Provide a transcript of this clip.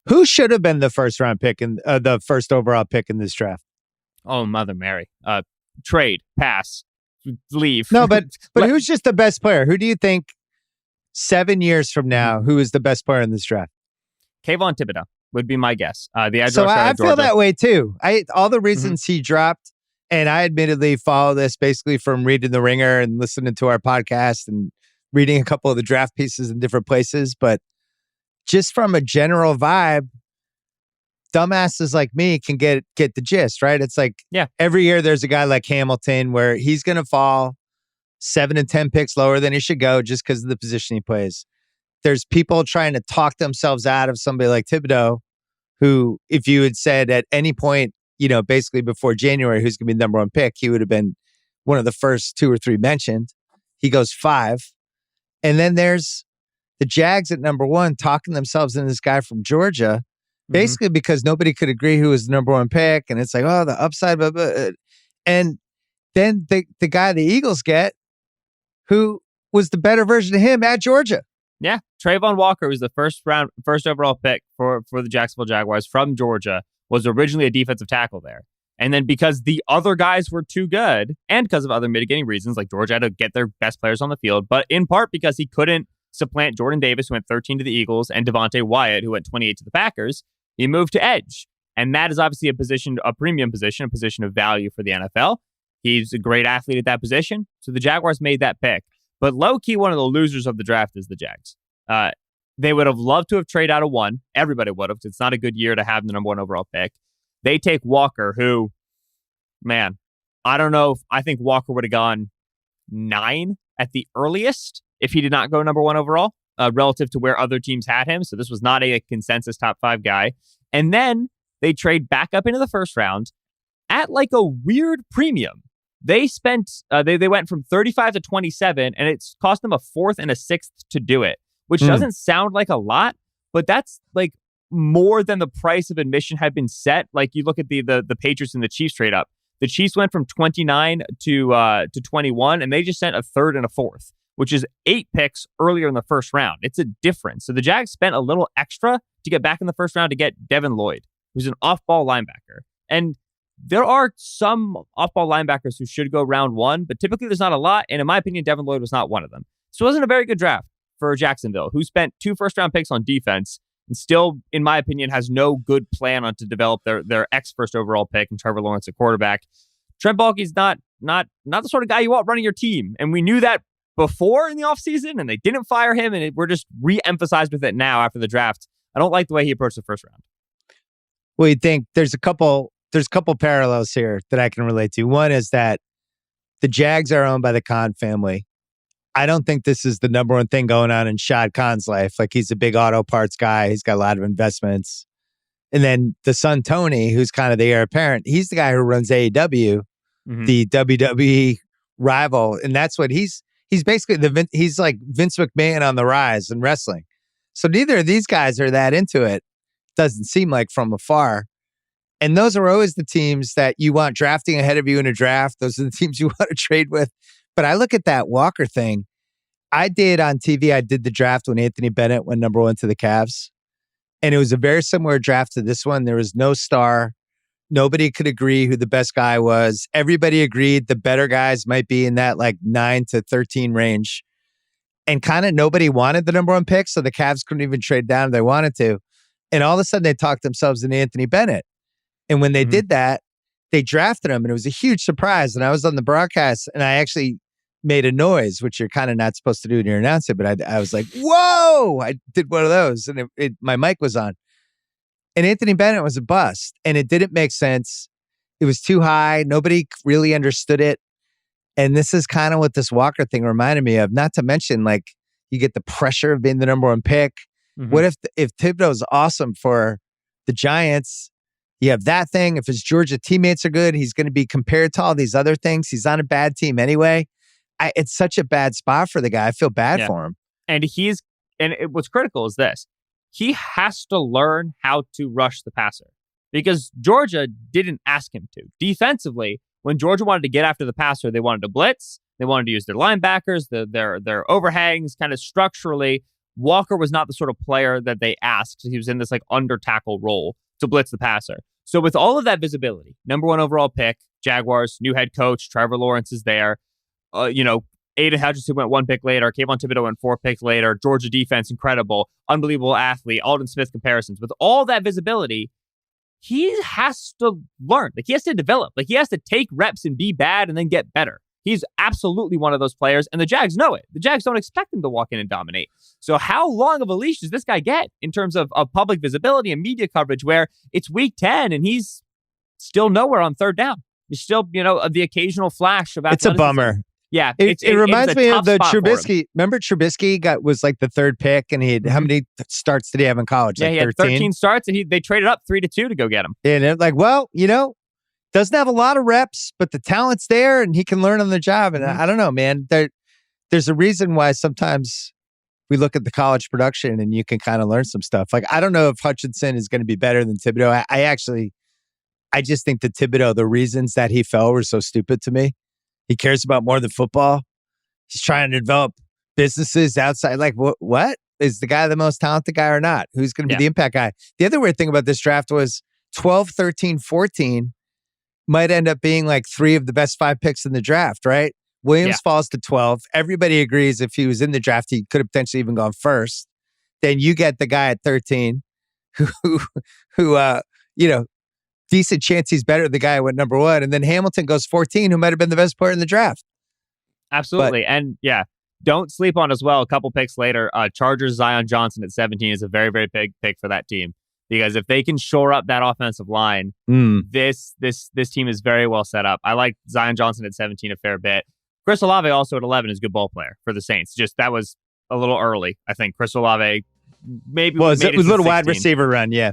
Who should have been the first round pick and the first overall pick in this draft? Oh, Mother Mary. Trade, pass, leave. No, but who's just the best player? Who do you think 7 years from now, who is the best player in this draft? Kayvon Thibodeaux would be my guess. The edge so rusher I feel that way too. All the reasons Mm-hmm. he dropped, and I admittedly follow this basically from reading the Ringer and listening to our podcast and reading a couple of the draft pieces in different places. But just from a general vibe, dumbasses like me can get the gist, right? It's like every year there's a guy like Hamilton where he's going to fall 7 and 10 picks lower than he should go just because of the position he plays. There's people trying to talk themselves out of somebody like Thibodeaux, who, if you had said at any point, basically before January, who's going to be the number one pick, he would have been one of the first 2 or 3 mentioned. He goes 5. And then there's the Jags at number 1 talking themselves into this guy from Georgia, basically because nobody could agree who was the number 1 pick. And it's like, oh, the upside, blah, blah. And then the guy the Eagles get, who was the better version of him at Georgia. Yeah. Travon Walker was the first overall pick for the Jacksonville Jaguars from Georgia, was originally a defensive tackle there. And then because the other guys were too good, and because of other mitigating reasons, like Georgia had to get their best players on the field, but in part because he couldn't supplant Jordan Davis, who went 13 to the Eagles, and Devontae Wyatt, who went 28 to the Packers, he moved to edge. And that is obviously a premium position, a position of value for the NFL. He's a great athlete at that position. So the Jaguars made that pick. But low-key, one of the losers of the draft is the Jags. They would have loved to have traded out of 1. Everybody would have. It's not a good year to have the number 1 overall pick. They take Walker, who, man, I don't know. I think Walker would have gone 9 at the earliest if he did not go number 1 overall, relative to where other teams had him. So this was not a consensus top 5 guy. And then they trade back up into the first round at like a weird premium. They spent, they went from 35 to 27, and it's cost them a 4th and a 6th to do it, which doesn't sound like a lot, but that's like more than the price of admission had been set. Like you look at the Patriots and the Chiefs trade up. The Chiefs went from 29 to 21, and they just sent a 3rd and a 4th, which is 8 picks earlier in the first round. It's a difference. So the Jags spent a little extra to get back in the first round to get Devin Lloyd, who's an off-ball linebacker. And there are some off-ball linebackers who should go round 1, but typically there's not a lot. And in my opinion, Devin Lloyd was not one of them. So it wasn't a very good draft for Jacksonville, who spent 2 first-round picks on defense and still, in my opinion, has no good plan on to develop their ex-first overall pick and Trevor Lawrence at quarterback. Trent Baalke's not the sort of guy you want running your team. And we knew that before in the offseason, and they didn't fire him, and we're just re-emphasized with it now after the draft. I don't like the way he approached the first round. Well, you think there's a couple parallels here that I can relate to. One is that the Jags are owned by the Khan family. I don't think this is the number one thing going on in Shad Khan's life. Like, he's a big auto parts guy. He's got a lot of investments. And then the son, Tony, who's kind of the heir apparent, he's the guy who runs AEW, the WWE rival. And that's what he's basically he's like Vince McMahon on the rise in wrestling. So neither of these guys are that into it. Doesn't seem like from afar. And those are always the teams that you want drafting ahead of you in a draft. Those are the teams you want to trade with. But I look at that Walker thing. I did on TV, I did the draft when Anthony Bennett went number 1 to the Cavs. And it was a very similar draft to this one. There was no star. Nobody could agree who the best guy was. Everybody agreed the better guys might be in that like 9 to 13 range. And kind of nobody wanted the number 1 pick, so the Cavs couldn't even trade down if they wanted to. And all of a sudden they talked themselves into Anthony Bennett. And when they did that, they drafted him, and it was a huge surprise. And I was on the broadcast, and I actually made a noise, which you're kind of not supposed to do when you're announcing, but I was like, whoa! I did one of those, and my mic was on. And Anthony Bennett was a bust, and it didn't make sense. It was too high. Nobody really understood it. And this is kind of what this Walker thing reminded me of, not to mention, like, you get the pressure of being the number 1 pick. What if Thibodeau's awesome for the Giants? You have that thing. If his Georgia teammates are good, he's going to be compared to all these other things. He's on a bad team anyway. It's such a bad spot for the guy. I feel bad for him. And what's critical is this. He has to learn how to rush the passer because Georgia didn't ask him to. Defensively, when Georgia wanted to get after the passer, they wanted to blitz. They wanted to use their linebackers, their overhangs, kind of structurally. Walker was not the sort of player that they asked. He was in this like under tackle role to blitz the passer. So with all of that visibility, number 1 overall pick, Jaguars, new head coach, Trevor Lawrence is there. Aiden Hutchinson went 1 pick later. Kayvon Thibodeaux went 4 picks later. Georgia defense, incredible. Unbelievable athlete. Alden Smith comparisons. With all that visibility, he has to learn. Like, he has to develop. Like, he has to take reps and be bad and then get better. He's absolutely one of those players, and the Jags know it. The Jags don't expect him to walk in and dominate. So how long of a leash does this guy get in terms of public visibility and media coverage where it's week 10 and he's still nowhere on third down? He's still, the occasional flash of athleticism. It's a bummer. Yeah. It reminds me of the Trubisky. Remember Trubisky was like the third pick, and he had, how many starts did he have in college? Yeah, like he had 13 starts, and they traded up 3-2 to go get him. And they're like, doesn't have a lot of reps, but the talent's there, and he can learn on the job. And I don't know, man. There's a reason why sometimes we look at the college production, and you can kind of learn some stuff. Like, I don't know if Hutchinson is going to be better than Thibodeaux. I just think that Thibodeaux, the reasons that he fell were so stupid to me. He cares about more than football. He's trying to develop businesses outside. Like, what? Is the guy the most talented guy or not? Who's going to be the impact guy? The other weird thing about this draft was 12, 13, 14 might end up being like 3 of the best 5 picks in the draft, right? Williams falls to 12. Everybody agrees if he was in the draft, he could have potentially even gone first. Then you get the guy at 13 who decent chance he's better than the guy who went number 1. And then Hamilton goes 14, who might have been the best player in the draft. Absolutely. And don't sleep on as well. A couple picks later, Chargers Zion Johnson at 17 is a very, very big pick for that team. Because if they can shore up that offensive line, this team is very well set up. I like Zion Johnson at 17 a fair bit. Chris Olave also at 11 is a good ball player for the Saints. Just that was a little early. I think Chris Olave maybe it was a little wide receiver run, yeah.